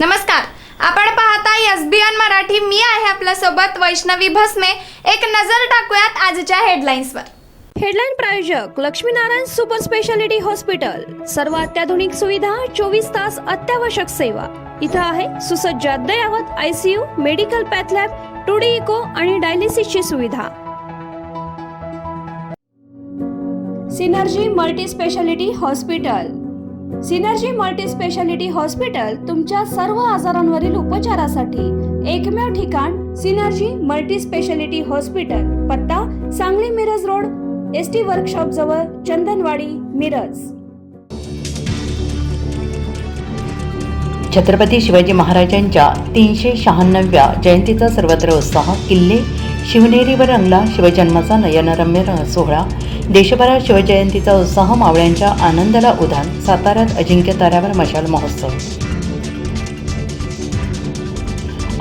नमस्कार, आपण पाहताय एसबीएन मराठी. मी आहे आपल्या सोबत वैष्णवी भस्मे. एक नजर टाकूयात आजच्या हेडलाईन्सवर. हेडलाईन प्रायोजक लक्ष्मीनारायण सुपर स्पेशालिटी हॉस्पिटल. सर्व अत्याधुनिक सुविधा, 24 तास अत्यावश्यक सेवा. इथं आहे सुसज्ज अद्ययावत ICU, medical path lab, 2D echo आणि डायलिसिसची सुविधा. Synergy multi speciality hospital. Synergy multi speciality hospital तुमच्या सर्व आजारांवरील उपचारासाठी एकमेव ठिकाण. Synergy multi speciality hospital. पत्ता Sangli Miraj road, ST workshop जवळ, चंदनवाडी, मिरज. छत्रपती शिवाजी महाराजांच्या 396व्या जयंतीचा सर्वत्र उत्साह. किल्ले शिवनेरीवर रंगला शिवजन्माचा नयनरम्य सोहळा. देशभरात शिवजयंतीचा उत्साह, मावळ्यांच्या आनंदाला उधाण. साताऱ्यात अजिंक्य ताऱ्यावर मशाल महोत्सव.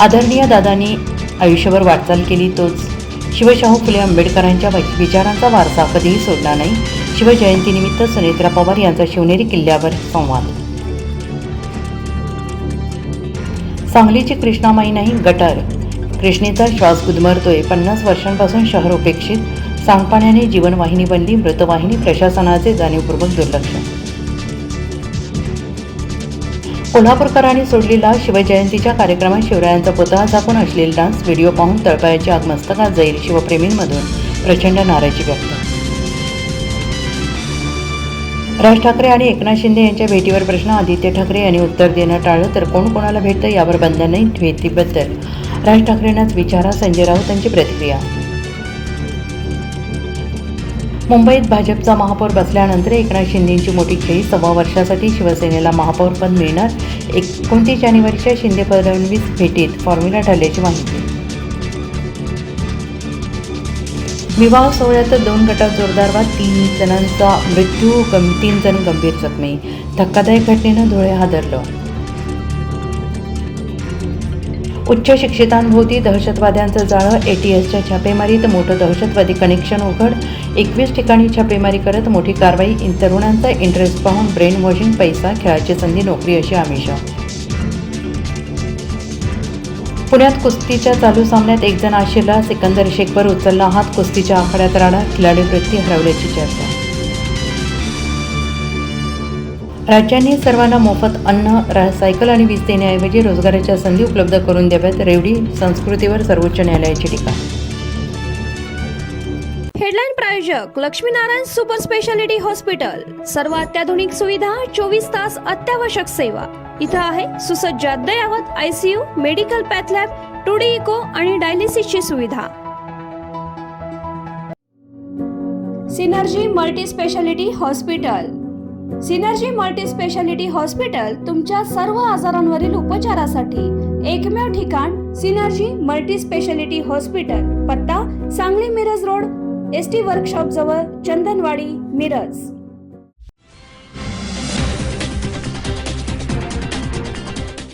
आदरणीय दादांनी आयुष्यभर वाटचाल केली तोच शिवशाहू फुले आंबेडकरांच्या विचारांचा वारसा कधीही सोडला नाही. शिवजयंतीनिमित्त सुनेत्रा पवार यांचा शिवनेरी किल्ल्यावर संवाद. सांगलीची कृष्णामाई नाही गटार. कृष्णेचा श्वास गुदमरतोय. 50 वर्षांपासून शहर उपेक्षित. सांडपाण्याने जीवनवाहिनी बनली मृतवाहिनी. प्रशासनाचे जाणीवपूर्वक दुर्लक्ष. कोल्हापूरकरांनी सोडलेला शिवजयंतीच्या कार्यक्रमात शिवरायांचा पुतळा झाकून अश्लील डान्स. व्हिडिओ पाहून तळपायाची आग मस्तकात जाईल. शिवप्रेमींमधून प्रचंड नाराजी व्यक्त. राज ठाकरे आणि एकनाथ शिंदे यांच्या भेटीवर प्रश्न. आदित्य ठाकरे यांनी उत्तर देणं टाळलं तर कोण कोणाला भेटतं यावर बंधन नाही. भेटीबद्दल राज ठाकरेंनाच विचारा. संजय राऊत यांची प्रतिक्रिया. मुंबईत भाजपचा महापौर बसल्यानंतर एकनाथ शिंदेंची मोठी खेळी. 1.25 वर्षासाठी शिवसेनेला महापौरपद मिळणार. 29 जानेवारीच्या शिंदे फडणवीस भेटीत फॉर्म्युला ठरल्याची माहिती. विवाह सोहळ्यात 2 गटात जोरदार वाद. 3 जणांचा मृत्यू, 3 जण गंभीर जखमी. धक्कादायक घटनेनं धुळे हादरलं. उच्च शिक्षितांभोवती दहशतवाद्यांचं जाळं. ATSच्या छापेमारीत मोठं दहशतवादी कनेक्शन उघड. 21 ठिकाणी छापेमारी करत मोठी कारवाई. तरुणांचा इंटरेस्ट पाहून ब्रेन वॉशिंग. पैसा, खेळाची संधी, नोकरी अशी आमिषं. पुण्यात कुस्तीच्या चालू सामन्यात 1 जण आशिरला. सिकंदर शेखवर उचलला हात. कुस्तीच्या आखाड्यात राडा. खिलाडी वृत्ती हरवल्याची चर्चा. राज्यांनी सर्वांना मोफत अन्न, सायकल आणि वीज देण्याऐवजी रोजगाराच्या संधी उपलब्ध करून द्याव्यात. रेवडी संस्कृतीवर सर्वोच्च न्यायालयाची टीका. हेडलाईन प्रायोजक लक्ष्मीनारायण सुपर स्पेशालिटी हॉस्पिटल. सर्व अत्याधुनिक सुविधा, 24 तास अत्यावश्यक सेवा. इथं आहे सुसज्ज अद्ययावत ICU, medical path lab, 2D echo आणि डायलिसिसची सुविधा. Synergy multi speciality hospital. Synergy multi speciality hospital तुमच्या सर्व आजारांवरील उपचारासाठी एकमेव ठिकाण. Synergy multi speciality hospital. पत्ता Sangli Miraj road, ST workshop जवळ, चंदनवाडी, मिरज.